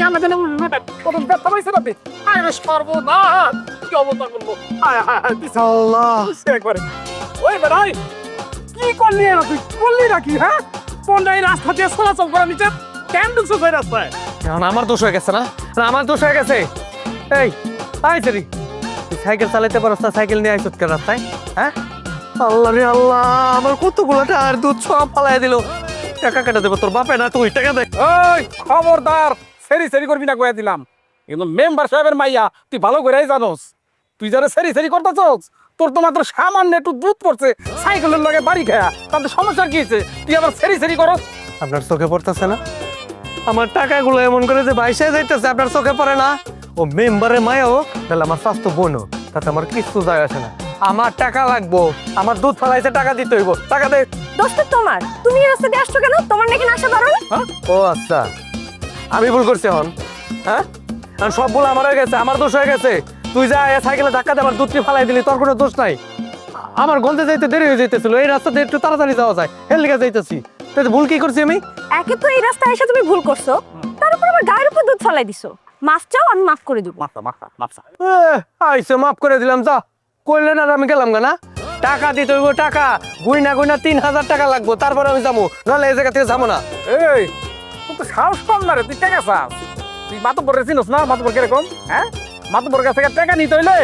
কেমন জানি কত ব্যথা পাইছে না আরে সর্বনাশ কি অবস্থা করলো হায় হায় হায় আল্লাহ একবারে ওই বেড়াই কি করলি না তুই করলি নাকি হ্যাঁ কোন এই রাস্তা দিয়ে চলাচল করা নিচে কেন ঢুকছো সেই রাস্তায় এখন আমার দোষ হয়ে গেছে না আমার দোষ হয়ে গেছে এই আইছে রে তুই সাইকেল চালাতে পারছ না সাইকেল নিয়ে আইছত কেন রাস্তায় হ্যাঁ আল্লাহ রে আল্লাহ আমার কতগুলো টাকার দুধ সব ফালাই দিল টাকা কেটে দেবো তোর বাপে না তুই টাকা দে ওই খবরদার সেরি সেরি করবি না কয়ে দিলাম কিন্তু মেম্বার সাহেবের মাইয়া তুই ভালো করেই জানোস তুই যারা সেরি সেরি করতেছস তোর তো মাত্র সামান্য একটু দুধ পড়ছে সাইকেলের লগে বাড়ি খায়া তাতে সমস্যা কি হয়েছে তুই আবার সেরি সেরি করস আপনার চোখে পড়তেছে না আমার টাকাগুলো এমন করে যে বাইসে যাইতেছে আপনার চোখে পড়ে না ও মেম্বারের মায়া হোক তাহলে আমার স্বাস্থ্য বোন হোক তাতে আমার কিছু যায় আসে না আমার টাকা লাগবো আমার দুধ ফালাইছে টাকা দিতে হইব টাকা দে দোষ তো তোমার তুমি এই রাস্তা দিয়ে আসছো কেন তোমার নাকি আসা পারো না ও আচ্ছা আমি ভুল করছি এখন হ্যাঁ আর সব ভুল আমার হয়ে গেছে আমার দোষ হয়ে গেছে তুই যা সাইকেলে ধাক্কা দিয়ে আমার দুধটি ফালাই দিলি তোর কোনো দোষ নাই আমার গন্ধে যাইতে দেরি হয়ে যাইতেছিল এই রাস্তাতে একটু তাড়াতাড়ি যাওয়া যায় এর লিগে যাইতেছি তাই ভুল কি করছি আমি একে তো এই রাস্তায় এসে তুমি ভুল করছো তার উপর আবার গায়ের উপর দুধ ফলাই দিছো মাফ চাও আমি মাফ করে দেবো মাপসা আইসে মাফ করে দিলাম যা করলেন আর আমি গেলাম না টাকা দিতে হইব টাকা গুইনা ৩,০০০ টাকা লাগবো তারপর আমি যাবো নাহলে এই জায়গা থেকে যাবো না এই তোর তো সাহস কম না রে তুই টাকা চাস তুই মাতব্বর চিনোস না মাতব্বর কিরকম হ্যাঁ মাতব্বর কাছ থেকে টাকা নিতে হইলে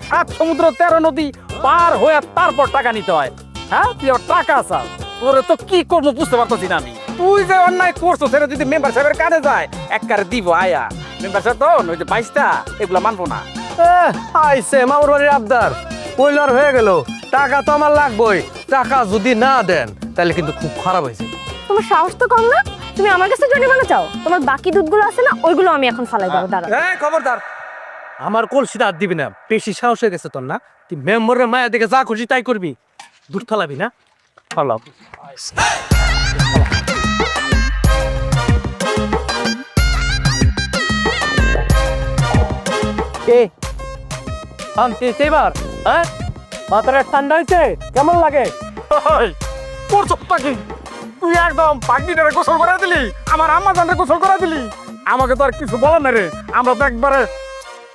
৭ সমুদ্র ১৩ নদী পার হয়ে তারপর টাকা নিতে হয় হ্যাঁ তুই আবার টাকা চাস তোরে তো কি করবো বুঝতে পারতেছি না আমি তুই যে অন্যায় করছো সেটা যদি মেম্বার সাহেবের কানে যায় একবারে দিব আয়া মেম্বার সাহেব তো ওই যে ২২টা এগুলা মানবো না আইসে মামার বাড়ির আবদার কইলার হয়ে গেল টাকা তো আমার লাগবেই টাকা যদি না দেন তাহলে কিন্তু খুব খারাপ হয়েছে তোমার সাহস তো কম না তুমি আমার কাছে জরিমানা চাও তোমার বাকি দুধগুলো আছে না ওইগুলো আমি এখন ফালাই দেবো দাঁড়াও এই খবরদার আমার কলসিটা আর দিবি না বেশি সাহস হয়ে গেছে তোর না তুই মেম্বারের মায়া দেখে যা খুশি তাই করবি দুধ ফালাবি না ফালাও কে শান্তি এবার হ্যাঁ মাথাটা ঠান্ডা হয়েছে কেমন লাগে করছটা কি তুই একদম পাগনিটারে গোসল করে দিলি আমার আম্মা জানরে গোসল করে দিলি আমাকে তো আর কিছু বলার না রে আমরা তো একবারে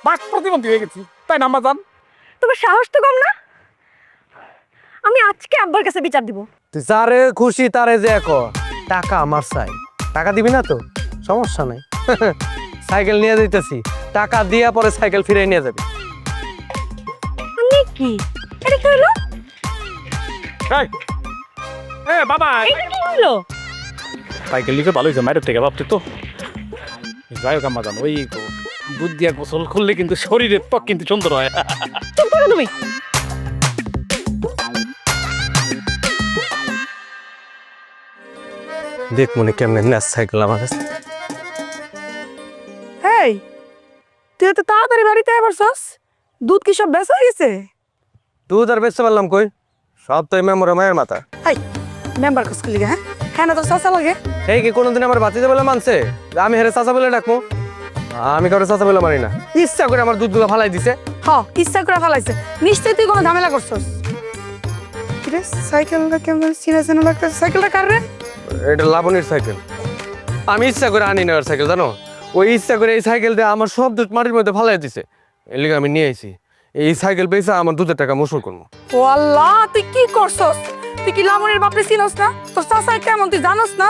বাক প্রতিবন্ধী হয়ে গেছি তাই না আম্মা জান তোমার সাহস তো কম না আমি আজকে আব্বার কাছে বিচার দিব তুই যারে খুশি তারে যে টাকা আমার চাই টাকা দিবি না তো সমস্যা নাই সাইকেল নিয়ে যাইতেছি টাকা দিয়া পরে সাইকেল ফিরে নিয়ে যাবি আমি কি এটা কি হলো এই এ বাবা এটা কি হলো সাইকেল লিখে ভালো হয়েছে মায়ের থেকে ভাবতে তো যাই হোক আম্মা জান ওই তো দুধ দিয়া গোসল করলে কিন্তু শরীরের ত্বক কিন্তু সুন্দর হয় চুপ করো তুমি দেখ মনে কেমনে ন্যাস সাইকেল আমার কাছে হেই তুই তো তাড়াতাড়ি বাড়িতে আসছস দুধ কি সব বেচা গেছে দুধ আর বেচতে পারলাম কই সব তো মেমোরে মায়ের মাথা হাই মেম্বার কস লিগে হ্যাঁ কেন তো চাচা লাগে এই কি কোনোদিন আমার বাতিতে বলে মানছে যে আমি হেরে চাচা বলে ডাকবো আমি কারো চাচা বলে মানি না ইচ্ছা করে আমার দুধগুলো ফালাই দিছে হ ইচ্ছা করে ফেলাইছে নিশ্চয়ই তুই কোনো ঝামেলা করছস কিরে সাইকেলটা কেমন চিনা চেনা লাগতেছে সাইকেলটা কার রে এটা লাবণীর সাইকেল আমি ইচ্ছা করে আনি না ওর সাইকেল জানো ওই ইচ্ছা করে এই সাইকেল দিয়ে আমার সব দুধ মাটির মধ্যে ফালাই দিছে এর লিগে আমি নিয়ে আইছি এই সাইকেল পেয়েছে আমার দুধের টাকা মুসুল করবো ও আল্লাহ তুই কি করছস তুই কি লাবণীর বাপরে চিনস না তোর চাচাই কেমন তুই জানোস না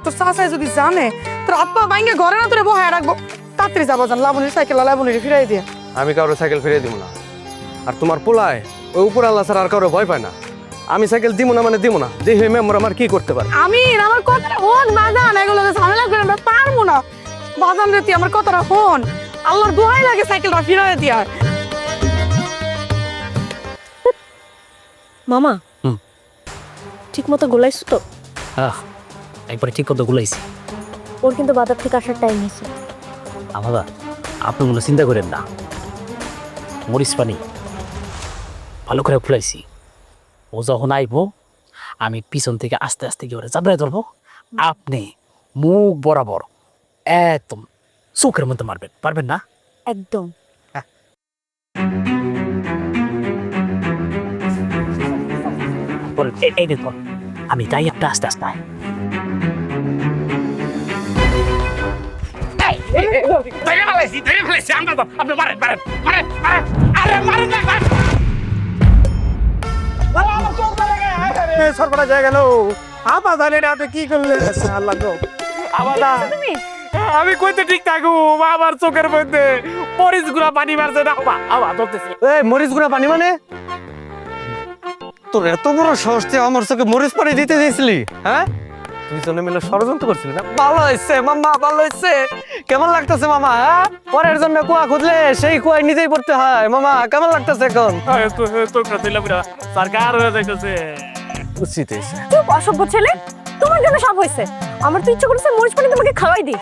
তোর চাচাই যদি জানে তোর আব্বা বাইঙ্গে ঘরে না তোরে বহায় রাখবো তাড়াতাড়ি যাবো জান লাবণীর সাইকেল লাবণীর ফিরাই দিয়ে আমি কারো সাইকেল ফিরিয়ে দিব না আর তোমার পোলায় ওই উপর আল্লাহ ছাড়া আর কারো ভয় পায় না আমি সাইকেল দিব না মানে দিব না দেখে মেম্বার আমার কি করতে পারে আমি আমার কথাটা হন বাজান এগুলো ঝামেলা করে আমরা পারবো না বাজান রে তুই আমার কথাটা হন আল্লাহর দোহাই লাগে সাইকেলটা ফিরাই দিয়া মামা ঠিক মতো গোলাইছো তো একবারে ঠিক কথা গুলাইছি ওর কিন্তু বাজার থেকে আসার টাইম হয়েছে আমাদা আপনি কোনো চিন্তা করেন না মরিচ পানি ভালো করে ফুলাইছি ও যখন আইবো আমি পিছন থেকে আস্তে আস্তে গিয়ে ওরা চাপড়ায় ধরবো আপনি মুখ বরাবর একদম চোখের মধ্যে মারবেন পারবেন না একদম এই দেখুন আমি তাই একটা আস্তে আস্তে ধরে ফেলাইছি আমরা তো আপনি মারেন মারেন মারেন মারেন আরে মারেন না মারেন সরকার জায়গা গেল আপা জানেন আপনি কি করলেন আল্লাহ গো আবাদা তুমি আমি কইতে ঠিক থাকু আমার চোখের মধ্যে মরিচ গুড়া পানি মারছে না আবার ধরতেছি এই মরিচ গুঁড়া পানি মানে তোর এত বড় সাহস তুই আমার চোখে মরিচ পানি দিতে দিয়েছিলি হ্যাঁ তুই জনে মিলে ষড়যন্ত্র করছিলি না ভালো হয়েছে মামা ভালো হয়েছে কেমন লাগতেছে মামা হ্যাঁ পরের জন্য কুয়া খুঁজলে সেই কুয়ায় নিজেই পড়তে হয় মামা কেমন লাগতেছে এখন তোর ছিল পুরা সরকার হয়ে যাইতেছে উচিত হয়েছে চুপ অসভ্য ছেলে তোমার জন্য সব হয়েছে আমার তো ইচ্ছা করছে মরিচ পানি তোমাকে খাওয়াই দিই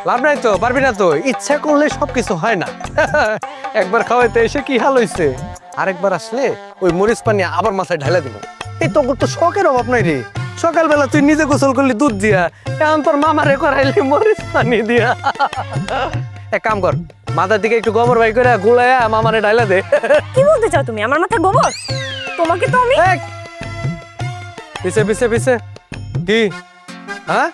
লাভ নাই তো পারবি না তো ইচ্ছা করলে সবকিছু হয় না একবার খাওয়াইতে এসে কি হাল হয়েছে আরেকবার আসলে ওই মরিচ পানি আবার মাথায় ঢালা দিব এই তো তোর তো শখের অভাব নাই রে সকালবেলা তুই নিজে গোসল করলি দুধ দিয়া এখন তোর মামারে করাইলি মরিচ পানি দিয়া এক কাম কর মাথার দিকে একটু গোবর বাই করে গুলাইয়া মামারে ঢালা দে কি বলতে চাও তুমি আমার মাথায় গোবর তোমাকে তো আমি এই, পিছে পিছে পিছে কি হ্যাঁ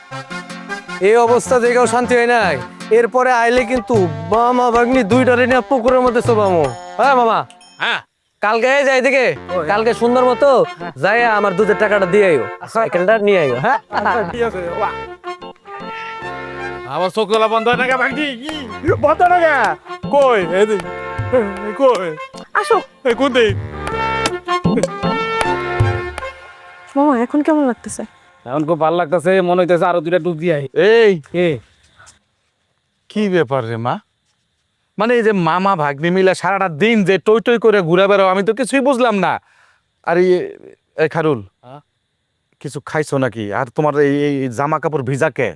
এই অবস্থা দেখেও শান্তি হয় নাই এরপরে আইলে কিন্তু মামা ভাগ্নি দুইটারে নিয়ে পুকুরের মধ্যে শোভামো হ্যাঁ মামা হ্যাঁ কালকে যাই দিকে কালকে সুন্দর মতো যাই আমার দুধের টাকাটা দিয়ে আইও সাইকেলটা নিয়ে আইও হ্যাঁ আমার চোখ তোলা বন্ধ হয় না কে ভাঙছি বন্ধ না কে কই এদিক কই আসো এই কোন দিক মামা এখন কেমন লাগতেছে এখন খুব ভালো লাগতেছে মনে হইতেছে আরো দুইটা ডুব দিয়ে এই কে কি ব্যাপার রে মা মানে এই যে মামা ভাগ্নি মিলা সারাটা দিন যে টই টই করে ঘুরে বেড়াও আমি তো কিছুই বুঝলাম না আর এই খারুল কিছু খাইছো নাকি আর তোমার এই এই জামা কাপড় ভিজা কে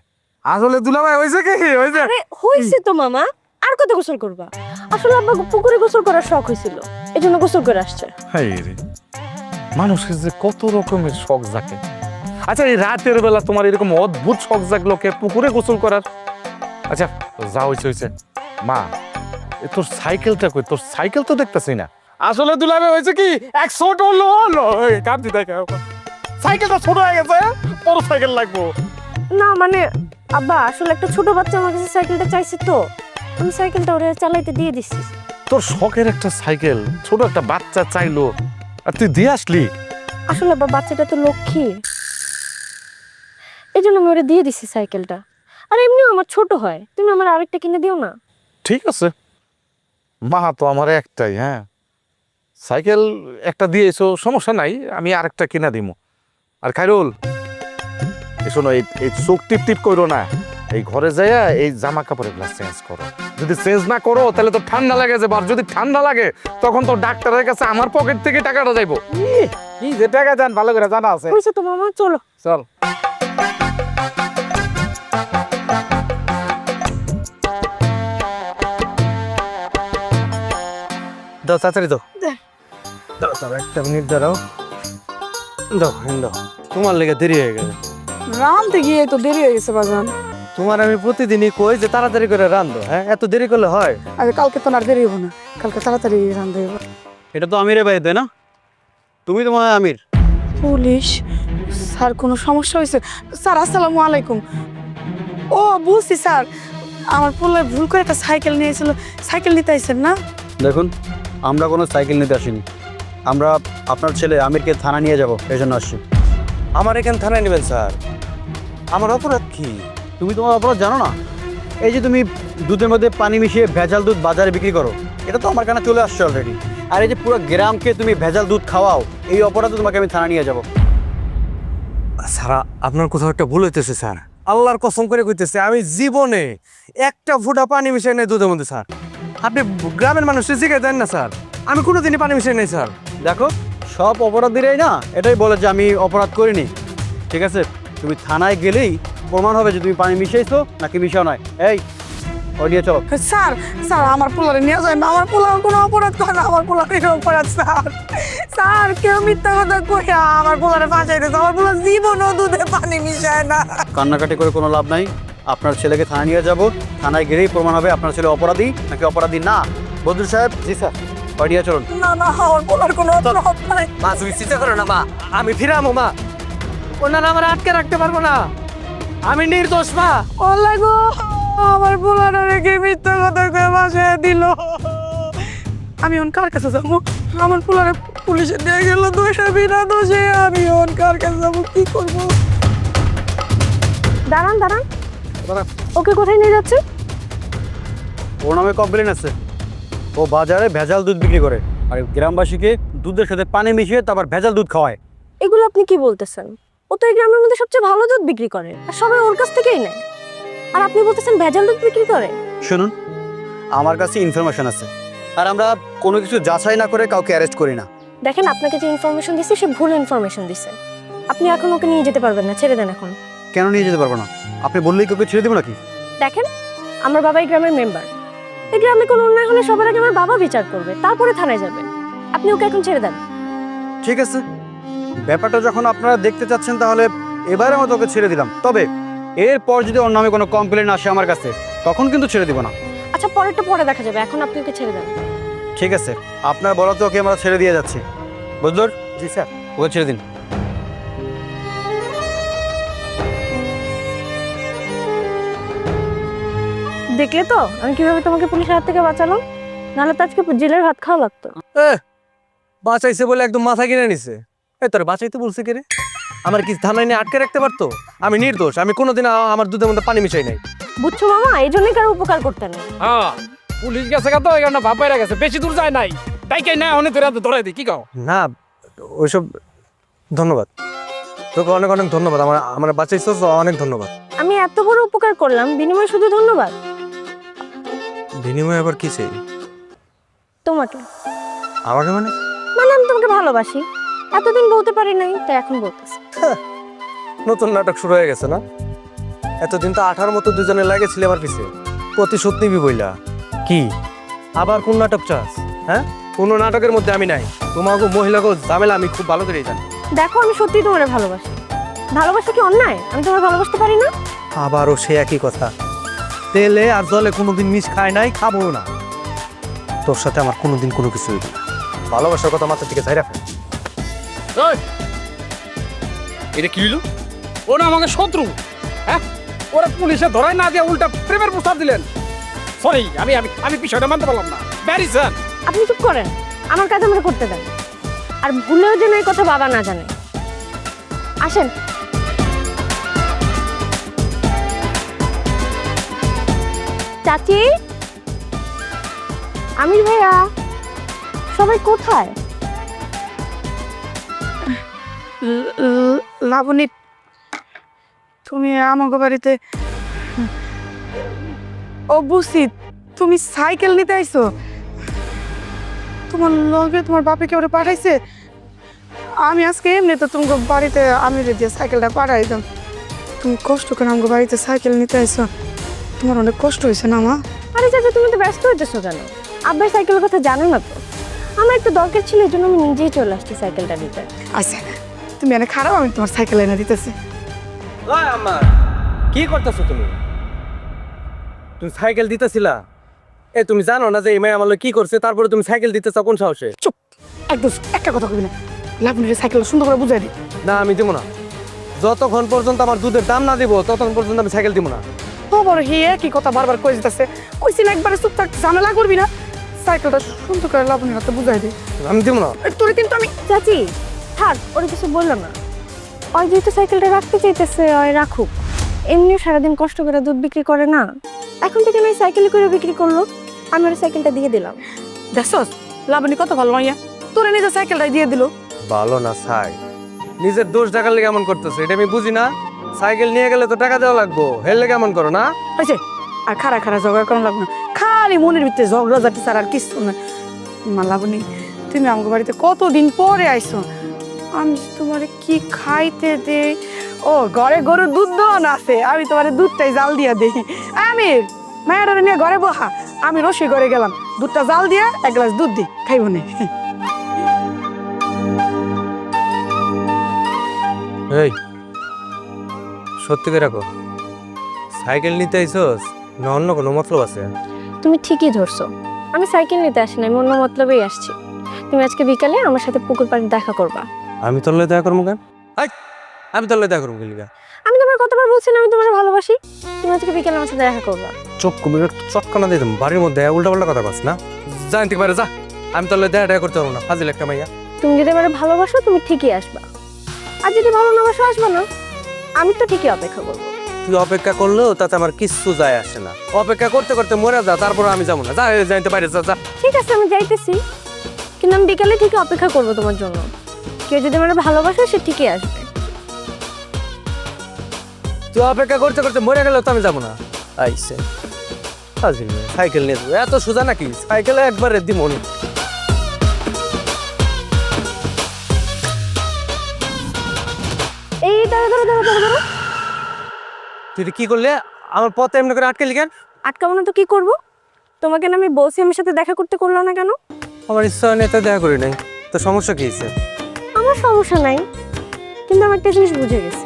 আসলে দুলাভাই হয়েছে কি হয়েছে আরে হইছে তো মামা আর কত গোসল করবা আসলে আব্বা পুকুরে গোসল করার শখ হয়েছিল এজন্য গোসল করে আসছে হাই রে মানুষের যে কত রকমের শখ জাগে আচ্ছা এই রাতের বেলা তোমার এরকম অদ্ভুত শখ জাগলো কে পুকুরে গোসল করার আচ্ছা যা হয়েছে হয়েছে মা এ তোর সাইকেলটা কই তোর সাইকেল তো দেখতেছি না আসলে দুলাভাই হয়েছে কি 100 হলো হলো কাম দিতে সাইকেলটা ছোট হয়ে গেছে বড় সাইকেল লাগবো না মানে আব্বা আসলে একটা ছোট বাচ্চা আমার কাছে সাইকেলটা চাইছে তো আমি সাইকেলটা ওরে চালাইতে দিয়ে দিছি তোর শখের একটা সাইকেল ছোট একটা বাচ্চা চাইলো আর তুই দিয়ে আসলি আসলে আব্বা বাচ্চাটা তো লক্ষ্মী এই জন্য আমি ওরে দিয়ে দিছি সাইকেলটা আর এমনিও আমার ছোট হয় তুমি আমার আরেকটা কিনে দিও না ঠিক আছে মা তো আমার একটাই হ্যাঁ সাইকেল একটা দিয়ে এসো সমস্যা নাই আমি আরেকটা কিনা দিব আর খাইরুল শোনো এই চোখ টিপ টিপ করো না এই ঘরে যাইয়া এই জামা কাপড় এগুলা চেঞ্জ করো যদি চেঞ্জ না করো তাহলে তো ঠান্ডা লাগে যাবে আর যদি ঠান্ডা লাগে তখন তো ডাক্তারের কাছে আমার পকেট থেকে টাকাটা যাইবো কি যে টাকা জান ভালো করে জানা আছে হয়েছে তো মামা চলো চল দাও তাড়াতাড়ি দাও দাও দাও একটা মিনিট দাঁড়াও দাও দাও তোমার লেগে দেরি হয়ে গেছে রামতে গিয়ে তো দেরি হয়ে গেছে বাজান তোমার আমি প্রতিদিনই কই যে তাড়াতাড়ি করে রান্ধো হ্যাঁ এত দেরি করলে হয় আরে কালকে তো আর দেরি হবো না কালকে তাড়াতাড়ি রান্ধতে হবে এটা তো আমিরে ভাই তাই না তুমি তো মনে হয় আমির পুলিশ স্যার কোনো সমস্যা হয়েছে স্যার আসসালামু আলাইকুম ও বুঝছি স্যার আমার পোলা ভুল করে একটা সাইকেল নিয়েছিল সাইকেল নিতে আইছেন না দেখুন আমরা কোনো সাইকেল নিতে আসিনি আমরা আপনার ছেলে আমিরকে থানা নিয়ে যাব এই জন্য আসছি আমার এখানে থানায় নেবেন স্যার আমার অপরাধ কি তুমি তোমার অপরাধ জানো না এই যে তুমি দুধের মধ্যে পানি মিশিয়ে ভেজাল দুধ বাজারে বিক্রি করো এটা তো আমার কানে চলে আসছে অলরেডি আর এই যে পুরো গ্রামকে তুমি ভেজাল দুধ খাওয়াও এই অপরাধে তোমাকে আমি থানা নিয়ে যাব সারা আপনার কোথাও একটা ভুল হইতেছে স্যার আল্লাহর কসম করে কইতেছে আমি জীবনে একটা ফোঁটা পানি মিশাই নাই দুধের মধ্যে স্যার আপনি গ্রামের মানুষের জিজ্ঞাসা দেন না স্যার আমি কোনোদিনই পানি মিশাই নাই স্যার দেখো সব অপরাধীরাই না এটাই বলে যে আমি অপরাধ করিনি ঠিক আছে তুমি থানায় গেলেই প্রমাণ হবে যে তুমি পানি মিশাইছো নাকি মিশাও নয় এই ও নিয়ে চলো স্যার স্যার আমার পোলারে নিয়ে যায় না আমার পোলার কোনো অপরাধ করে না আমার পোলার কোনো অপরাধ স্যার স্যার কেউ মিথ্যা কথা কইয়া আমার পোলারে বাঁচাই দিয়েছে আমার পোলার জীবনও দুধে পানি মিশায় না কান্নাকাটি করে কোনো লাভ নাই আপনার ছেলেকে থানায় নিয়ে যাব থানায় গেলেই প্রমাণ হবে আপনার ছেলে অপরাধী নাকি অপরাধী না বদরুল সাহেব জি স্যার ও নিয়ে চলুন না না আমার পোলার কোনো অপরাধ নাই মা তুমি চিন্তা করো না মা আমি ফিরামো মা ওনারা আমার আটকে রাখতে পারবো না আমি নির্দোষ মা ও লাগো আমার পোলাটা রেখে মিথ্যা কথা কয়ে বাসায় দিল। আমি ওন কার কাছে যাবো? আমার পোলারে পুলিশে দিয়ে গেল দোষে বিনা দোষে। আমি ওন কার কাছে যাবো, কি করবো? দাঁড়ান দাঁড়ান, ওকে কোথায় নিয়ে যাচ্ছে? ওর নামে কমপ্লেন আছে, ও বাজারে ভেজাল দুধ বিক্রি করে আর গ্রামবাসীকে দুধের সাথে পানি মিশিয়ে তারপর ভেজাল দুধ খাওয়ায়। এগুলো আপনি কি বলতেছেন? ও তো এই গ্রামের মধ্যে সবচেয়ে ভালো দুধ বিক্রি করে আর সবাই ওর কাছ থেকেই নেয়, আর আপনি বলতেছেন ভেজাল দুধ বিক্রি করে? শুনুন, আমার কাছে ইনফরমেশন আছে, আর আমরা কোনো কিছু যাচাই না করে কাউকে অ্যারেস্ট করি না। দেখেন, আপনাকে যে ইনফরমেশন দিছে সে ভুল ইনফরমেশন দিছে। আপনি এখন ওকে নিয়ে যেতে পারবেন না, ছেড়ে দেন এখন। কেন নিয়ে যেতে পারবো না? আপনি বললেই কাউকে ছেড়ে দেবো নাকি? দেখেন, আমার বাবা এই গ্রামের মেম্বার। এই গ্রামে কোনো অন্যায় হলে সবার আগে আমার বাবা বিচার করবে, তারপরে থানায় যাবে। আপনি ওকে এখন ছেড়ে দেন। ঠিক আছে, ব্যাপারটা যখন আপনারা দেখতে চাচ্ছেন তাহলে এবারে মতো ওকে ছেড়ে দিলাম। তবে এরপর যদি ওর নামে কোনো কমপ্লেন আসে আমার কাছে, তখন কিন্তু ছেড়ে দিব না। আচ্ছা, পরেরটা পরে দেখা যাবে, এখন আপনি ওকে ছেড়ে দেন। ঠিক আছে, আপনার বলাতে ওকে আমরা ছেড়ে দিয়ে যাচ্ছি। বুঝলো? জি স্যার, ওকে ছেড়ে দিন। দেখলে তো আমি কিভাবে তোমাকে পুলিশের হাত থেকে বাঁচালাম, নাহলে তো আজকে জেলের ভাত খাওয়া লাগতো। বাঁচাইছে বলে একদম মাথা কিনে নিছে। এই তোর বাঁচাইতে বলছে কে রে? আমার কি থানায় নিয়ে আটকে রাখতে পারতো? আমি নির্দোষ, আমি কোনোদিন আমার দুধের মধ্যে পানি মিশাই নাই। বুঝছো মামা, এই জন্যই কারো উপকার করতে নেই। হ্যাঁ, পুলিশ গেছে তো এই কারণে ভাব বাইরে গেছে, বেশি দূর যায় নাই, তাই কে না অনেক ধরে দিই, কি কও? না, ওইসব ধন্যবাদ তোকে, অনেক অনেক ধন্যবাদ। আমার বাঁচাইছো, অনেক ধন্যবাদ। আমি এত বড় উপকার করলাম, বিনিময়ে শুধু ধন্যবাদ? বিনিময়ে আবার কি চাই? তোমাকে। আমাকে মানে? মানে আমি তোমাকে ভালোবাসি, এতদিন বলতে পারি নাই, তাই এখন বলতেছি। নতুন নাটক শুরু হয়ে গেছে না? এতদিন তো 18 মতো দুজনে লাগেছিল আমার পিছে, প্রতিশোধ নিবি বইলা। কি আবার কোন নাটক চাস? হ্যাঁ, কোন নাটকের মধ্যে আমি নাই। তোমাকে মহিলাকে ঝামেলা আমি খুব ভালো করেই জানি। দেখো, আমি সত্যি তোমার ভালোবাসি। ভালোবাসা কি অন্যায়? আমি তোমার ভালোবাসতে পারি না? আবারও সে একই কথা। তেলে আর জলে কোনোদিন মিশ খায় নাই, খাবো না। তোর সাথে আমার কোনোদিন কোনো কিছু হইবে না। ভালোবাসার কথা মাথার দিকে যাই রাখে। এই, এটা কি হইলো? ও না আমাকে শত্রু, হ্যাঁ? ওরা পুলিশে ধরাই না দিয়ে উল্টা প্রেমের প্রস্তাব দিলেন। সরি, আমি আমি আমি বিষয়টা মানতে পারলাম না। Very sir. আপনি চুপ করেন, আমার কাজ আমরা করতে দেন। আর ভুলেও যেন এই কথা বাবা না জানে। আসেন। চাচি, আমির ভাইয়া, সবাই কোথায়? লাবণী, তুমি আমাকে বাড়িতে, ও বুঝছি, তুমি সাইকেল নিতে আইছো। তোমার লগে তোমার বাপে কেউ পাঠাইছে? আমি আজকে এমনি তো তোমাকে বাড়িতে আমি দিয়ে সাইকেলটা পাঠাই দাম। তুমি কষ্ট করে আমাকে বাড়িতে সাইকেল নিতে আইছো, তোমার অনেক কষ্ট হয়েছে না মা? আরে চাচা, তুমি তো ব্যস্ত হইতেছো কেন? আব্বাই সাইকেলের কথা জানো না তো? আমার একটু দরকার ছিল, এই জন্য আমি নিজেই চলে আসছি সাইকেলটা নিতে। আচ্ছা, তুমি এনে খারাপ, আমি তোমার সাইকেল এনে দিতেছি। আমার কি করতেছো তুমি? তুমি সাইকেল দিতেছিলা? তুমি জানো না যে এই মেয়ে আমার লগে কি করছে? তারপরে তুমি সাইকেল দিতেছ কোন সাহসে? চুপ, একদম একটা কথা কবি না। লাবণীর সাইকেলটা সুন্দর করে বুঝাই দি। না, আমি দিব না। যতক্ষণ পর্যন্ত আমার দুধের দাম না দিব ততক্ষণ পর্যন্ত আমি সাইকেল দিব না। ও বড় হিয়ে কি কথা বারবার কই যেতেছে? কইছি না একবারে চুপ থাক, ঝামেলা করবি না। সাইকেলটা সুন্দর করে লাবণীর হাতে বুঝাই দি। আমি দিব না। তোরে কিন্তু আমি চাচি থাক, ওরা কিছু বললো না। ওই যেহেতু সাইকেলটা রাখতে চাইতেছে, ওই রাখুক। এমনিও সারাদিন কষ্ট করে দুধ বিক্রি করে না, এখন থেকে আমি সাইকেল করে বিক্রি করলো। আমি ওর সাইকেলটা দিয়ে দিলাম। দেখছস লাবণী কত ভালো মাইয়া, তোরে নিজে সাইকেলটাই দিয়ে দিল। ভালো না ছাই, নিজের দোষ টাকার লেগে এমন করতেছে, এটা আমি বুঝি না। সাইকেল নিয়ে গেলে তো টাকা দেওয়া লাগবো, হের লেগে এমন করো না। হয়েছে, আর খারা খারা ঝগড়া করা লাগবে না, খালি মনের ভিতরে ঝগড়া জাতি ছাড়া আর কিছু না। মা লাবণী, তুমি আমাকে বাড়িতে কতদিন পরে আইছো, আমি তোমার কি খাইতে দেই? ও ঘরে গরুর দুধ দোয়ানো আছে, আমি তোমার দুধটাই জাল দিয়া দেই। আমি মায়েরা নিয়ে ঘরে বহা, আমি রসই ঘরে গেলাম, দুধটা জাল দিয়া এক গ্লাস দুধ দিই, খাইব না। এই সত্যি করে রাখো, সাইকেল নিতে আইছস না অন্য কোনো মতলব আছে? তুমি ঠিকই ধরছো, আমি সাইকেল নিতে আসি না, আমি অন্য মতলবেই আসছি। তুমি আজকে বিকালে আমার সাথে পুকুর পাড়ে দেখা করবা। আমি তোর লগে দেখা করবো কেন? আমি তোর লগে দেখা করবো কেন? আমি তোমার তোমার কতবার বলছি না আমি তোমার ভালোবাসি? তুমি আজকে বিকেলে আমার সাথে দেখা করবা। চোখ কুমির চটকানা দিতাম বাড়ির মধ্যে উল্টা পাল্টা কথা কস না। জানতে পারে যা, আমি তাহলে দেখা করতে পারবো না, ফাজিল একটা মাইয়া। তুমি যদি আমার ভালোবাসো তুমি ঠিকই আসবা, আর যদি ভালো না বাসো আসবা না। আমি তো ঠিকই অপেক্ষা করবো। তুই অপেক্ষা করলেও তাতে আমার কিচ্ছু যায় আসে না। অপেক্ষা করতে করতে মরে যা, তারপর আমি যাবো না। যা জানতে পারে যা যা। ঠিক আছে আমি যাইতেছি, কিন্তু আমি বিকালে ঠিকই অপেক্ষা করবো তোমার জন্য। কেউ যদি আমার ভালোবাসে সে ঠিকই আসবে। তুই অপেক্ষা করতে করতে মরে গেলেও তো আমি যাবো না। আইসে ফাজিল মেয়ে, সাইকেল নিয়ে যাবো, এত সোজা নাকি? সাইকেলে একবারে দি মনে। এই দাঁড়া দাঁড়া দাঁড়া দাঁড়া দাঁড়া। তুই এটা কি করলে? আমার পথে এমনি করে আটকে লিখেন। আটকাবো না তো কি করবো? তোমাকে না আমি বলছি আমার সাথে দেখা করতে, করলো না কেন? আমার ইচ্ছা হয় না, তো দেখা করি নাই। তো সমস্যা কি হয়েছে? আমার সমস্যা নাই, কিন্তু আমি একটা জিনিস বুঝে গেছি।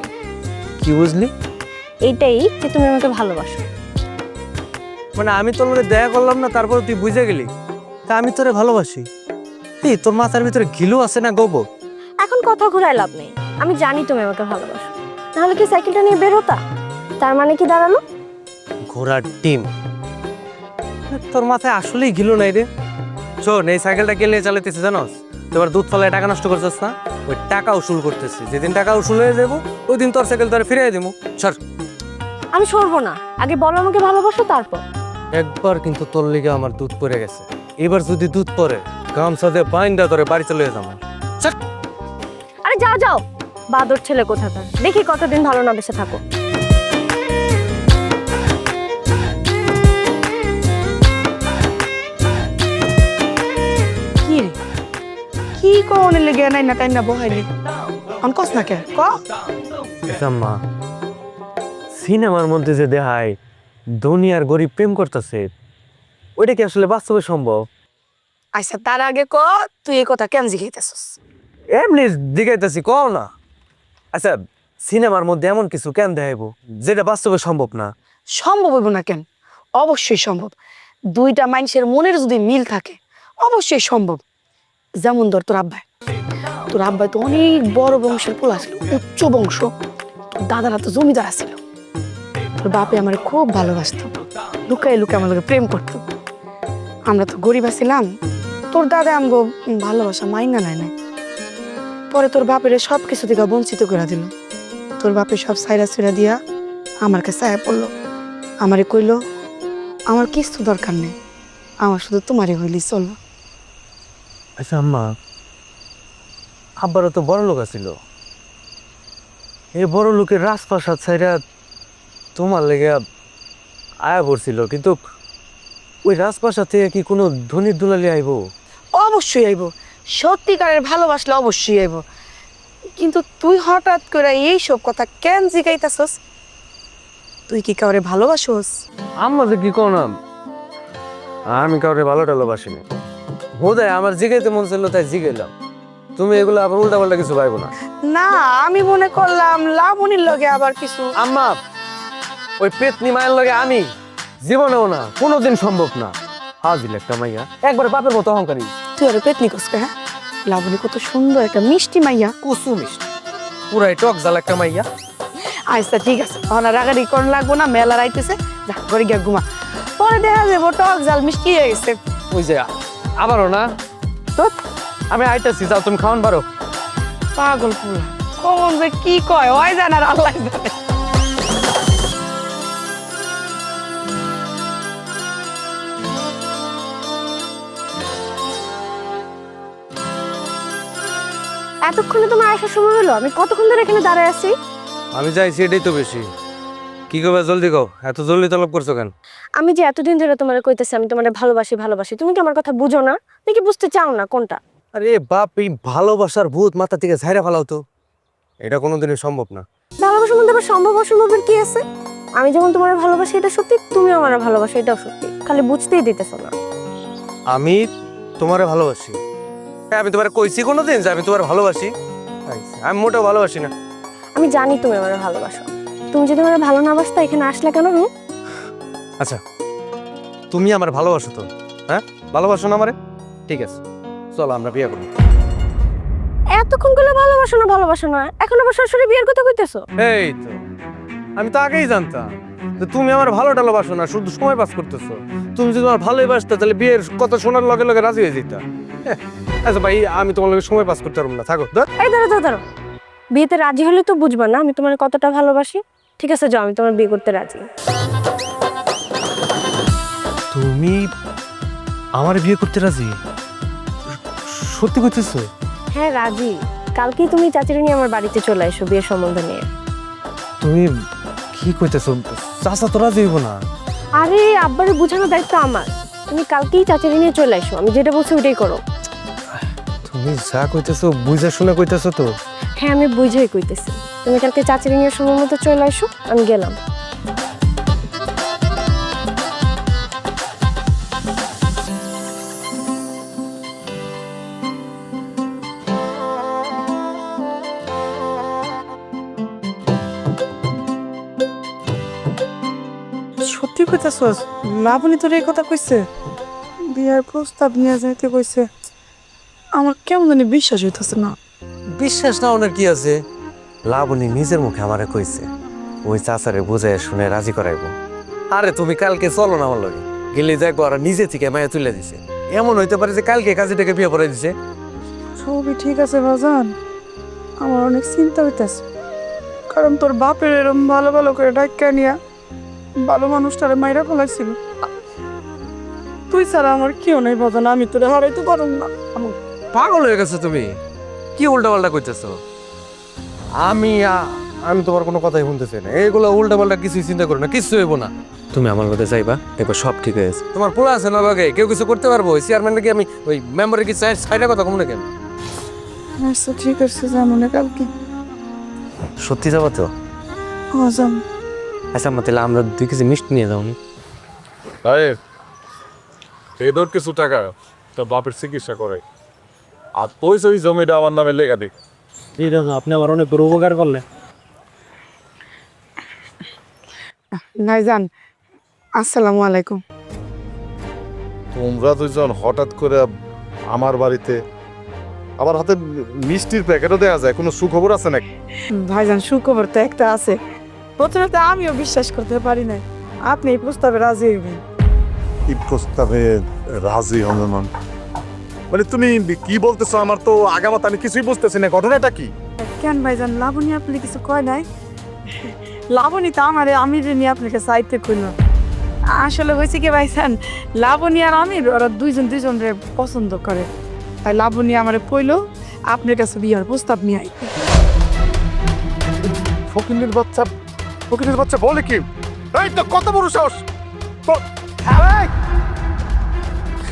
কি বুঝলি? এইটাই যে তুমি আমাকে ভালোবাসো। মানে আমি তোর মধ্যে দেখা করলাম না, তারপর তুই বুঝে গেলি তা আমি তোরে ভালোবাসি? এই তোর মাথার ভিতরে ঘিলু আছে না গোবর? এখন কথা ঘুরায় লাভ নেই, আমি জানি তুমি আমাকে ভালোবাসো। নাহলে কি সাইকেলটা নিয়ে বের হতা? তার মানে কি দাঁড়ালো? ঘোড়ার ডিম। তোর মাথায় আসলেই ঘিলু নাই রে। শোন, এই সাইকেলটা কে নিয়ে চালাইতেছে জানোস? তোমার দুধ ফলায় টাকা নষ্ট করছিস না, ওই টাকা উসুল করতেছি। যেদিন টাকা উসুল হয়ে যাবো ওই দিন তোর সাইকেল তোর ফিরিয়ে দেবো। সর। আমি সরবো না, আগে বলো আমাকে ভালোবাসো তারপর। একবার কিন্তু তোর লিগে আমার দুধ পড়ে গেছে, এবার যদি দুধ পড়ে গামছা দিয়ে বাইন্দা ধরে বাড়ি চলে যাবো। আরে যাও যাও, বাদর ছেলে কোথাকার। দেখি কতদিন ভালো না বেসে থাকো। কি রে, কি কোনে লেগে নাই না টাইম না বহাইলি অন কস না কে ক? মা, সিনেমার মধ্যে যে দেখায় দুনিয়ার গরিব প্রেম করতেছে, ওইটা কি আসলে বাস্তবে সম্ভব? আচ্ছা তার আগে ক তুই এই কথা কেন জিজ্ঞাসা? এমনি জিগাইতেছি, কও না। আচ্ছা, সিনেমার মধ্যে এমন কিছু কেন দেখাইবো যেটা বাস্তবে সম্ভব না? সম্ভব হইব না কেন? অবশ্যই সম্ভব। দুইটা মানুষের মনের যদি মিল থাকে অবশ্যই সম্ভব। যেমন ধর তোর আব্বাই তো অনেক বড় বংশের পোলা ছিল, উচ্চ বংশ। তোর দাদারা তো জমিদার ছিল। তোর বাপে আমার খুব ভালোবাসতো, লুকায় লুকায় আমার লোকে প্রেম করতো। আমরা তো গরিব ছিলাম, তোর দাদা আমগো ভালোবাসা মাইনা নাই নাই। পরে তোর বাপের সব কিছু থেকে বঞ্চিত করে দিল। তোর বাপে সব সাইরা সুইরা দিয়া আমার কাছে আয়া পড়লো। আমারে কইলো আমার কিছু দরকার নেই, আমার শুধু তোমারই হইলি চলো। আচ্ছা আম্মা, আব্বারও তো বড় লোক আছিল, এই বড় লোকের রাজপ্রাসাদ ছাইরা তোমার লেগে আয়া পড়ছিল, কিন্তু ওই রাজপ্রাসাদ থেকে কি কোনো ধনির দুলালি আইব? অবশ্যই আইব, সত্যিকারের ভালোবাসলে অবশ্যই আইব। কিন্তু তুই হঠাৎ করে এইসব কথা কেন জিগাইতাছস? তুই কি কাউরে ভালোবাসোস? আম্মা যে কি কও না, আমি কাউরে ভালো টালোবাসিনি। বোধহয় আমার জিগাইতে মন ছিল তাই জিগাইলাম। তুমি এগুলো আবার উল্টা পাল্টা কিছু পাইবো না। না, আমি মনে করলাম লাবণীর লগে আবার কিছু। আম্মা, ওই পেতনি মায়ের লগে আমি জীবনেও না, কোনোদিন সম্ভব না। হাজিল একটা মাইয়া, একবারে বাপের মতো অহংকারী। তুই আরে পেতনি কসকে? হ্যাঁ, লাবণী কত সুন্দর একটা মিষ্টি মাইয়া, কুসু মিষ্টি, পুরাই টক জাল একটা মাইয়া। আচ্ছা ঠিক আছে, ওনা রাগারি কোন লাগবো না, মেলা রাইতেছে, যা ঘরে গিয়া ঘুমা। পরে দেখা যাবো টক জাল মিষ্টি হয়ে গেছে। ওই যে আবারও না তো, আমি আইতেছি, যাও তুমি খাওয়ান পারো। পাগল ফুলা কোন যে কি কয় ওই জানে আর আল্লাহ জানে। এতক্ষণে তোমার আসার সময় হলো? আমি কতক্ষণ ধরে এখানে দাঁড়ায় আছি। আমি যাইছি এটাই তো বেশি। কি করবে জলদি কও, এত জলদি তলব করছো কেন? আমি যে এতদিন ধরে তোমার কইতেছি আমি তোমার ভালোবাসি ভালোবাসি, তুমি কি আমার কথা বুঝো না নাকি বুঝতে চাও না কোনটা? আরে বাপ, এই ভালোবাসার ভূত মাথা থেকে ঝাইরা ফেলাও তো, এটা কোনোদিনই সম্ভব না। ভালোবাসার মধ্যে আবার সম্ভব অসম্ভবের কি আছে? আমি যেমন তোমার ভালোবাসি এটা সত্যি, তুমি আমার ভালোবাসা এটাও সত্যি, খালি বুঝতেই দিতেছো না। আমি তোমারে ভালোবাসি? হ্যাঁ, আমি তোমার কইছি কোনোদিন যে আমি তোমার ভালোবাসি? আমি মোটেও ভালোবাসি না। আমি জানি তুমি আমার ভালোবাসো, তুমি যদি আমার ভালো না বাসতা এখানে আসলে কেন? আচ্ছা, তুমি আমার ভালোবাসো তো? হ্যাঁ, ভালোবাসো না আমারে? ঠিক আছে, চলো আমরা বিয়ে করি। এতক্ষণ গুলো ভালোবাসো না, এখন আবার সরাসরি বিয়ের কথা কইতেছো। এই তো আমি তো আগেই জানতাম যে তুমি আমার ভালো টালোবাসো না, শুধু সময় পাস করতেছো। তুমি যদি আমার ভালোই বাসতে তাহলে বিয়ের কথা শোনার লগে লগে রাজি হয়ে যেতা। আচ্ছা ভাই, আমি তোমার লগে সময় পাস করতে পারবো না, থাকো। এই দাঁড়ো, বিয়েতে রাজি হলে তো বুঝবা না আমি তোমার কতটা ভালোবাসি। ঠিক আছে যাও, আমি তোমার বিয়ে করতে রাজি। তুমি আমার বিয়ে করতে রাজি? সত্যি করতেছো? হ্যাঁ রাজি। কালকেই তুমি চাচিরে নিয়ে আমার বাড়িতে চলে এসো বিয়ের সম্বন্ধ নিয়ে। তুমি কি কইতেছো? চাচা তো রাজি হইব না। আরে আব্বারে বোঝানোর দায়িত্ব আমার। তুমি কালকেই চাচিরে নিয়ে চলে এসো, আমি যেটা বলছি ওটাই করো। তুমি যা কইতেছো বুঝে শুনে কইতেছো তো? হ্যাঁ আমি বুঝেই কইতেছি। তুমি কালকে চাচিরে নিয়ে সময় মতো চলে এসো, আমি গেলাম। সত্যি কইতাছস? লাবণী তোর এই কথা কইছে? বিয়ার প্রস্তাব নিয়ে যাইতে কইছে? আমার কেমন জানি বিশ্বাস হইতেছে না। বিশ্বাস না ওনার কি আছে? লাবণী নিজের মুখে আমারে কইছে ওই চাচারে বুঝে শুনে রাজি করাইবো। আরে তুমি কালকে চলো না আমার লগে, গেলে দেখবো আর নিজে থেকে মায়া তুলে দিছে। এমন হইতে পারে যে কালকে কাজীটাকে বিয়ে পড়াই দিছে। সবই ঠিক আছে বাজান, আমার অনেক চিন্তা হইতেছে। কারণ তোর বাপের এরম ভালো ভালো করে ডাক্কা নিয়া ভালো মানুষটারে মাইরা ফেলাইছিল। তুই ছাড়া আমার কেউ নেই বাজান, আমি তোরে হারাইতে পারুম না। পাগল হয়ে গেছো তুমি? কি উল্টা পাল্টা কইতেছো? আমি তোমার কোনো কথাই শুনতেছি না। এইগুলো উল্টা পাল্টা কিছুই চিন্তা করো না, কিছু হইব না। তুমি আমার মধ্যে যাইবা, দেখবা সব ঠিক হয়ে গেছে। তোমার পোলা আছে না লগে, কেউ কিছু করতে পারবো? ওই চেয়ারম্যান নাকি আমি ওই মেম্বারের কি সাইডের কথা কম না কেন? আচ্ছা ঠিক আছে, যাবো না কালকে। সত্যি যাবো তো? যাম। আচ্ছা আমার তাহলে আমরা 2 কেজি মিষ্টি নিয়ে যাও। সাহেব, এই ধর কিছু টাকা তোর বাপের চিকিৎসা করে, আর পয়সা ওই জমিটা আমার নামে লেখা দিক। ঠিক আছে, আপনি আমার অনেক বড় উপকার করলেন। ভাইজান আসসালামু আলাইকুম। তোমরা দুজন হঠাৎ করে আমার বাড়িতে, আমার হাতে মিষ্টির প্যাকেটও দেওয়া যায়, কোনো সুখবর আছে নাকি? ভাইজান সুখবর তো একটা আছে। প্রথমে তো আমিও বিশ্বাস করতে পারি না আপনি এই প্রস্তাবে রাজি হইবেন। এই প্রস্তাবে রাজি হন মানে তুমি কি বলতেছো? আমার তো আগামাত আমি কিছুই বুঝতেছি না, ঘটনাটা কি? কেন ভাইজান, লাবণী আপনি কিছু কয় নাই? লাবণী তো আমারে আমির নিয়ে আপনাকে সাইতে কইলো। আসলে হয়েছে কি ভাইজান, লাবণী আর আমির ওরা দুইজনের পছন্দ করে, তাই লাবণী আমারে কইলো আপনার কাছে বিয়ার প্রস্তাব নিয়ে আই। ফকিনের বাচ্চা বলে কি? এই তো কত বড় সাহস!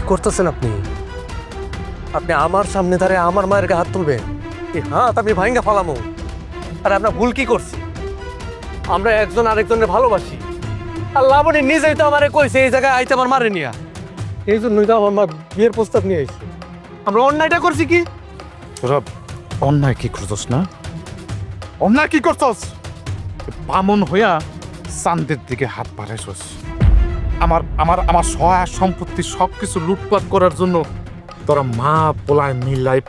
করতেছেন আপনি? আপনি আমার সামনে দাঁড়িয়ে আমার মায়ের গায়ে হাত তুলবেন? এই হাত আমি ভাঙ্গা ফালামো? আর আমরা ভুল কি করছি? আমরা একজন আরেকজনের ভালোবাসি। আর লাবণী নিজেই তো আমারে কইছে এই জায়গায় আইতে আমার মারে নিয়া। এই জন্যই তো আমার মা বিয়ের প্রস্তাব নিয়ে আইছে। আমরা অন্যায়টা করছি কি? তোরা অন্যায় কি করছস না? অন্যায় কি করছস? বামন হইয়া চান্দের দিকে হাত বাড়াইছস। আমার আমার আমার সহায় সম্পত্তি সবকিছু লুটপাট করার জন্য তোরা মা পোলায় মিলাই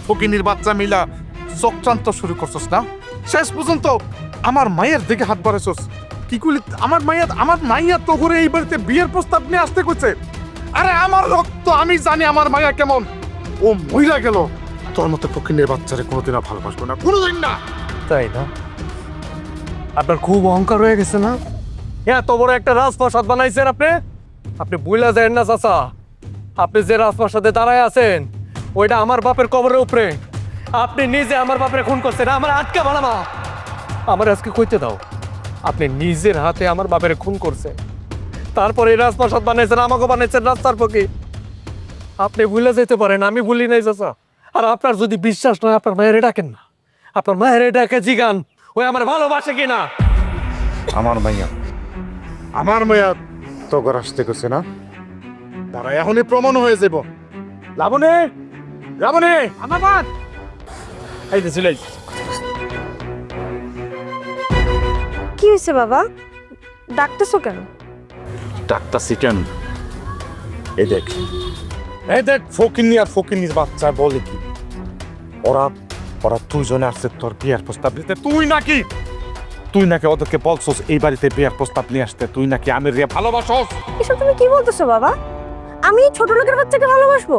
ফকিনির বাচ্চা মিলা চক্রান্ত শুরু করছস না? শেষ পর্যন্ত আমার মায়ের দিকে হাত বাড়াইছস। কি করলি? আমার মাইয়া তো করে এই বাড়িতে বিয়ের প্রস্তাব নিয়ে আসতে কইছে। আরে আমার রক্ত, আমি জানি আমার মাইয়া কেমন। ও মহিলা গেল, তোর মতো ফকিনের বাচ্চারে কোনোদিন আর ভালোবাসবো না, কোনোদিন না। তাই না? আপনার খুব অহংকার হয়ে গেছে না? এত বড় একটা রাজপ্রাসাদ বানাইছেন আপনি। আপনি বুইলা যান না চাচা, আপনি যে রাজপ্রাসাদে দাঁড়ায় আছেন ওইটা আমার বাপের কবরের উপরে। আপনি নিজে আমার বাপের খুন করছেন, আমার আটকা বানামা। আমার আজকে কইতে দাও, আপনি নিজের হাতে আমার বাপের খুন করছেন, তারপরে এই রাজপ্রাসাদ বানাইছেন, আমাকে বানাইছেন রাস্তার পক্ষে। আপনি ভুলে যেতে পারেন, আমি ভুলি নাই চাচা। আর আপনার যদি বিশ্বাস নয় আপনার মায়ের ডাকেন না, আপনার মায়ের ডাকে জিগান ওই আমার ভালোবাসে কিনা। আমার মাইয়া তো আসতে করছে না, তারা এখনই প্রমাণ হয়ে যাব। লাবণী, আমার বাদ এই যে চলে কি হয়েছে বাবা, ডাকতেছো কেন? ডাক্তার সিকেন, এই দেখ ফকিনির বাচ্চা বলে কি, ওরা দুজনে আসছে তোর বিয়ের প্রস্তাব দিতে। তুই নাকি ওদেরকে বলছস এই বাড়িতে বিয়ের প্রস্তাব নিয়ে আসতে, তুই নাকি আমির রে ভালোবাসস। এসব তুমি কি বলতেছো বাবা? আমি ছোট লোকের বাচ্চাকে ভালোবাসবো?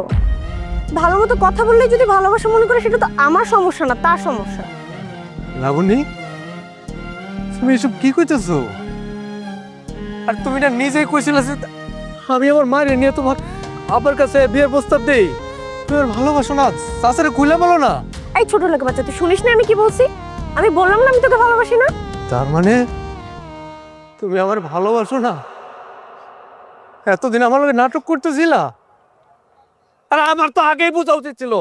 ভালো মতো কথা বললেই যদি ভালোবাসা মনে করে, সেটা তো আমার সমস্যা না, তার সমস্যা। লাবণী, তুমি এসব কি কইতেছো? আর তুমি না নিজেই কইছিলে যে আমি আমার মায়ের নিয়ে তোমার আব্বার কাছে বিয়ের প্রস্তাব দেই, তুমি আর ভালোবাসো না, চাচারে খুলে বলো না। এই ছোট লোকের বাচ্চা, তুই শুনিস না আমি কি বলছি? আমি বললাম না আমি তোকে ভালোবাসি না। তার মানে তুমি আমার ভালোবাসো না? এতদিন আমার লগে নাটক করতেছিলা? আর আমার তো আগেই বোঝা উচিত ছিল,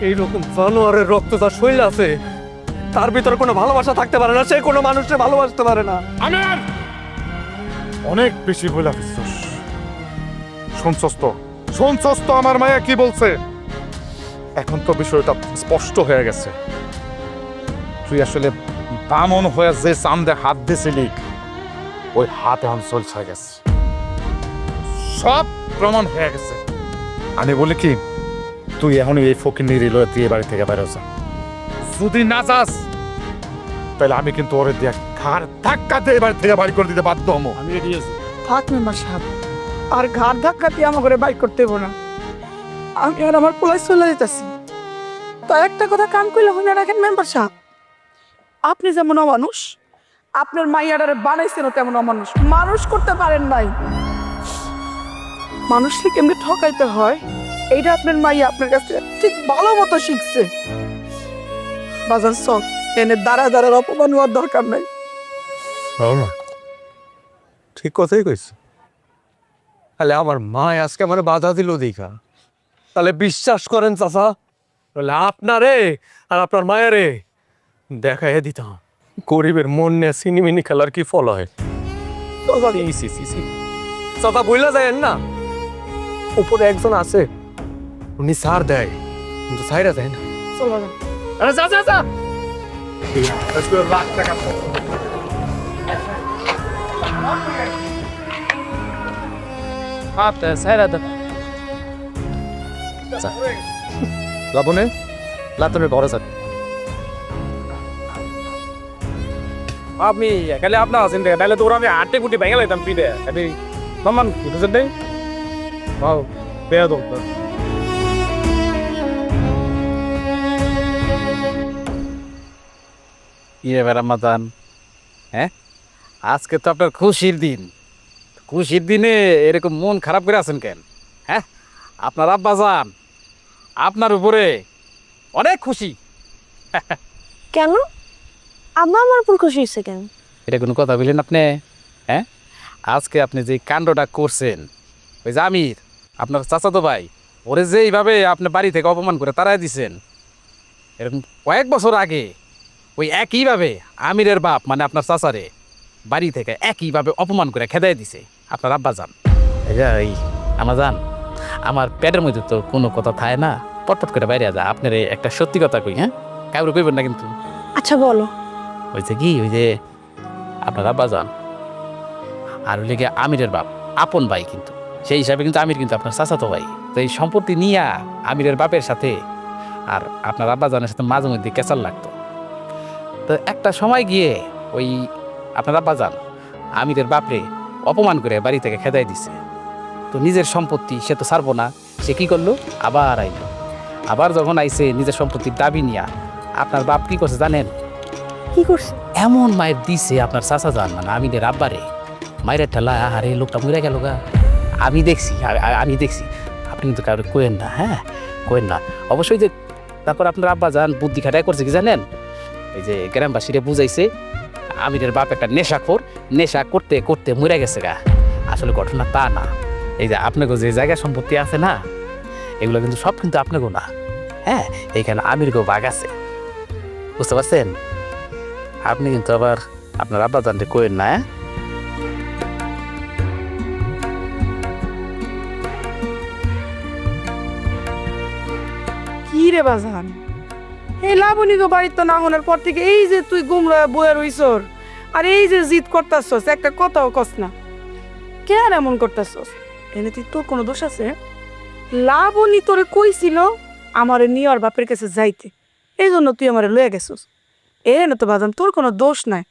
এইরকম জানোয়ারের রক্ত তার শরীরে আছে, তার ভিতরে কোনো ভালোবাসা থাকতে পারে না, সে কোনো মানুষকে ভালোবাসতে পারে না। আমির অনেক বেশি বলে ফেলছস। শুনছস তো আমার মায়া কি বলছে? এখন তো বিষয়টা স্পষ্ট হয়ে গেছে। তুই আসলে বামন হয়ে যে চান্দে হাত দিছিলি, ওই হাত এখন চলছে গেছে, সব প্রমাণ হয়ে গেছে। আমি বলি কি, তুই এখন এই ফকির নিরিল দিয়ে বাড়ি থেকে বাইরে যা। যদি না যাস তাহলে আমি কিন্তু ওরে দিয়ে ঘাড় ধাক্কা দিয়ে বাড়ি থেকে বাড়ি করে দিতে বাধ্য হবো। আমি রেডি আছি। থাক মেম্বার সাহেব, আর ঘাড় ধাক্কা দিয়ে আমার ঘরে বাইক করতে হবো না। আমি আর আমার পোলাই চলে যেতেছি। তো একটা কথা কান কইলে হইনা রাখেন মেম্বার সাহেব, আপনি যেমন অমানুষ, আপনার মাইয়াডারে বানাইছেন তেমন অমানুষ। মানুষ করতে পারেন নাই, মানুষকে কেমনি ঠকাইতে হয় এইটা আপনার মাইয়া আপনার কাছে ঠিক ভালো মতো শিখছে। বাজার সব এনে দাঁড়া দাঁড়ার অপমান হওয়ার দরকার নাই। ঠিক কথাই কইছ। তাহলে আমার মা আজকে আমার বাধা দিল দেখা, তাহলে বিশ্বাস করেন চাচা, তাহলে আপনারে আর আপনার মায়েরে দেখাই দিতাম গরিবের মন নিয়ে সিনিমিনি খেলার কি ফল হয়। চাচা বইলা যায় না, উপরে একজন আছে, উনি সার দেয় কিন্তু সাইরা দেয় না। চলো না। আরে যা যা যা। লাখ টাকা হাত সাইরা দে। লাবণে লাতনের ঘরে যান। আপনি এখানে আপনার আছেন দেখে, তাহলে তো ওরা আমি আটে গুটি ভেঙে লাইতাম পিঠে। আপনি সম্মান বুঝেছেন নেই? বাউ বেয়া দরকার। ইয়ে রামাদান, হ্যাঁ আজকে তো আপনার খুশির দিন। খুশির দিনে এরকম মন খারাপ করে আছেন কেন? হ্যাঁ আপনার আব্বা যান আপনার উপরে অনেক খুশি। কেন আম্মা আমার উপর খুশি হয়েছে কেন? এটা কোনো কথা বললেন আপনি? হ্যাঁ আজকে আপনি যে কাণ্ডটা করছেন, ওই যে আমির আপনার চাচাতো ভাই, ওরে যে এইভাবে আপনি বাড়ি থেকে অপমান করে তাড়াই দিছেন, এরকম কয়েক বছর আগে ওই একইভাবে আমিরের বাপ মানে আপনার চাচারে বাড়ি থেকে একইভাবে অপমান করে খেদাই দিছে আপনার আব্বা যান। এই আমার যান, আমার পেটের মধ্যে তো কোনো কথা থাকে না, পটপট করে বাইরে যা। আপনার একটা সত্যি কথা কই, হ্যাঁ কাউরে কইবেন না কিন্তু। আচ্ছা বলো। হয়েছে কি, ওই যে আপনার আব্বা যান আর ওই লেগে আমিরের বাপ আপন ভাই, কিন্তু সেই হিসাবে কিন্তু আমির কিন্তু আপনার চাচাতো ভাই। তো এই সম্পত্তি নিয়ে আমিরের বাপের সাথে আর আপনার আব্বা জানের সাথে মাঝে মধ্যে কেচাল লাগতো। তো একটা সময় গিয়ে ওই আপনার আব্বা যান আমিরের বাপরে অপমান করে বাড়ি থেকে খেদাই দিছে। তো নিজের সম্পত্তি সে তো ছাড়বো না, সে কি করলো, আবার আইলো। আবার যখন আইছে নিজের সম্পত্তির দাবি নিয়ে, আপনার বাপ কি করছে জানেন? কি করছে? এমন মায়ের দিছে আপনার চাচা যান মানে আমিরের আব্বারে, মায়ের ঠেলা, আরে লোকটা মরে গেল গা। আমি দেখছি, আমি দেখছি। আপনি কিন্তু কাউকে কোয়েন না, হ্যাঁ কোয়েন না অবশ্যই। যে তারপর আপনার আব্বা যান বুদ্ধি খাটাই করছে কি জানেন? এই যে গ্রামবাসীরা বুঝাইছে আমিরের বাপ একটা নেশাখোর, নেশা করতে করতে মরে গেছে গা। আসলে ঘটনা তা না। এই যে আপনাকে যে জায়গা সম্পত্তি আছে না, এগুলো কিন্তু সব কিন্তু আপনাকেও না, হ্যাঁ এইখানে আমিরকেও বাঘ আছে, বুঝতে পারছেন? আপনি কিন্তু আবার আপনার আব্বা জানতে কোয়েন না। কি রে বাজান, এই লাবণী তো বাড়িতে না হওয়ার পর থেকে এই যে তুই গুমরা বইয়ের হইছর, আর এই যে জিদ করতাছস, একটা কথাও কস না। কেন এমন করতাছস? এনে তুই তোর কোনো দোষ আছে? লাবণী তোরে কইছিল আমারে নিয়ে আর বাপের কাছে যাইতে, এই জন্য তুই আমারে লয়ে গেছস। এনে তো বাজান তোর কোনো দোষ নাই।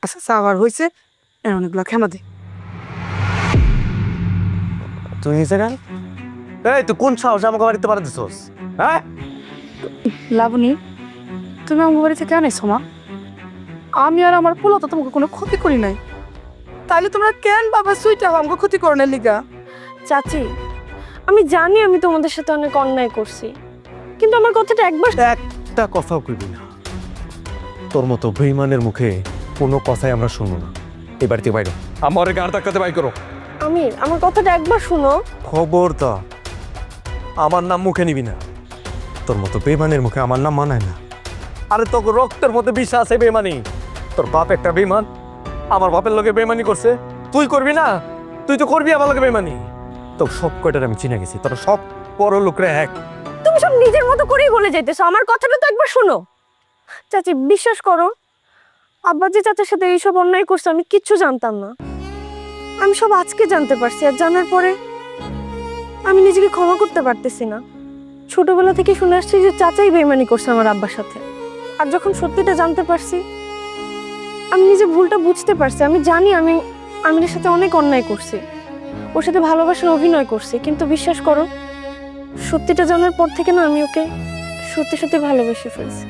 আচ্ছা চা আবার হয়েছে অনেকগুলো খেমা দে। তুই নিচে গান এই তুই কোন সাহস আমাকে বাড়িতে পাঠাতেছস? হ্যাঁ লাবণী, তুমি আমার বাড়ি থেকে আনাইছো মা? আমি আর আমার পোলা তো তোমাকে কোনো ক্ষতি করি নাই, তাইলে তোমরা কেন বাবা সুইটা আমাকে ক্ষতি করো না লিগা? চাচি, আমি জানি আমি তোমাদের সাথে অনেক অন্যায় করছি, কিন্তু আমার কথাটা একবার একটা কথাও কইবি না। তোর মতো বেঈমানের মুখে কোনো কথাই আমরা শুনবো না। এই বাড়িতে বাইরে আমার গাড় ধাক্কাতে বাই করো। আমির, আমার কথাটা একবার শুনো। খবরদার আমার নাম মুখে নিবি না। তোর মতো বেঈমানের মুখে আমার নাম মানায় না। আরে তোর রক্তের মধ্যে বিষ আছে বেঈমানি। তোর বাপ একটা বেঈমান, আমার বাপের লোকে বেঈমানি করছে, তুই করবি না? তুই তো করবি আমার লোকে বেঈমানি। তো সব কয়টার আমি চিনে গেছি, তোর সব বড় লোকরে এক। তুমি সব নিজের মতো করেই বলে যাইতেছো, আমার কথাটা তো একবার শোনো। চাচি, বিশ্বাস করো, আব্বা যে চাচার সাথে এইসব অন্যায় করছে আমি কিচ্ছু জানতাম না। আমি সব আজকে জানতে পারছি, আর জানার পরে আমি নিজেকে ক্ষমা করতে পারতেছি না। ছোটবেলা থেকে শুনে আসছি যে চাচাই বেইমানি করছে আমার আব্বার সাথে, আর যখন সত্যিটা জানতে পারছি আমি নিজে ভুলটা বুঝতে পারছি। আমি জানি আমি আমিরের সাথে অনেক অন্যায় করছি, ওর সাথে ভালোবাসার অভিনয় করছি, কিন্তু বিশ্বাস করো সত্যিটা জানার পর থেকে না আমি ওকে সত্যি সত্যি ভালোবেসে ফেলছি।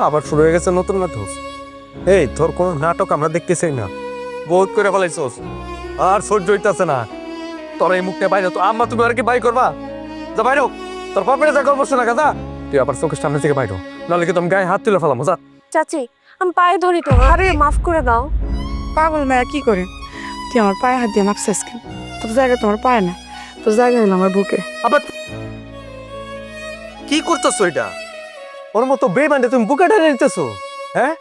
আবার শুরু হয়ে গেছে নতুন নাটক। এই তোর কোন নাটক আমরা দেখতেছি না, বহুত করে ফেলাইছস, আর সহ্য হইতাছে না। তোর এই মুখটা বাইরে তো আম্মা তুমি আর কি বাই করবা? যা বাইরে তোর বাপের যা করবো না গাদা, তুই আবার চোখের সামনে থেকে বাইরে, নাহলে কি তুমি গায়ে হাত তুলে ফেলাম। যা চাচি, আমি পায়ে ধরি তো, আরে মাফ করে দাও। পাগল মেয়া কি করে? তুই আমার পায়ে হাত দিয়ে মাপছিস কেন? তোর জায়গা তোমার পায়ে না, তোর জায়গা হলো আমার বুকে। আবার কি করতেছো এটা? ওর মতো বেমানে তুমি বুকে ঢেলে নিতেছো? হ্যাঁ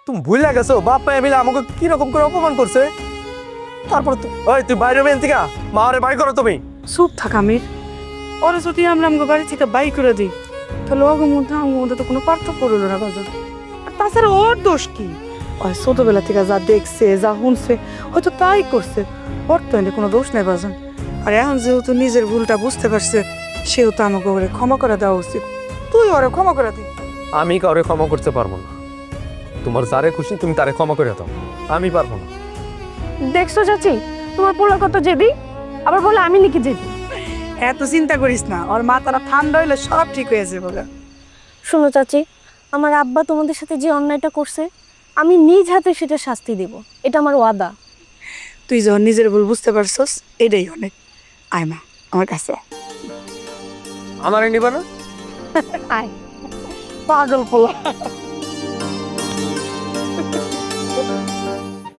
তুমি ভুলে গেছো বাপ মায়ে মিলে আমাকে কিরকম করে অপমান করছে। তারপর ওই তুই বাইরে বেন থেকে মারে বাই করো তুমি। চুপ থাক আমির, ওরা যদি আমরা আমাকে বাড়ি থেকে বাই করে দিই তাহলে ওর মধ্যে আমার মধ্যে তো কোনো পার্থক্য রইল না বাজার। আর তাছাড়া ওর দোষ কি? ওই ছোটবেলা থেকে যা দেখছে যা শুনছে হয়তো তাই করছে, ওর তো এলে কোনো দোষ নাই বাজান। আর এখন যেহেতু নিজের ভুলটা বুঝতে পারছে সেহেতু আমাকে ওরে ক্ষমা করে দেওয়া উচিত। তুই ওরে ক্ষমা করে দিই। আমি কাউরে ক্ষমা করতে পারবো না। তোমার যারে খুশি তুমি তারে ক্ষমা করে দাও, আমি পারবো না। দেখছো চাচি, তোমার পোলা কত জেদি, আবার বলে আমি নাকি জেদি। এত চিন্তা করিস না, ওর মাথাটা ঠান্ডা হইলে সব ঠিক হয়ে যাবে বলে। শোনো চাচি, আমার আব্বা তোমাদের সাথে যে অন্যায়টা করছে আমি নিজ হাতে সেটা শাস্তি দেব, এটা আমার ওয়াদা। তুই যখন নিজের ভুল বুঝতে পারছস এটাই অনেক। আয় মা আমার কাছে আয়। আমারে নিবা না? আয়। পাগল পোলা।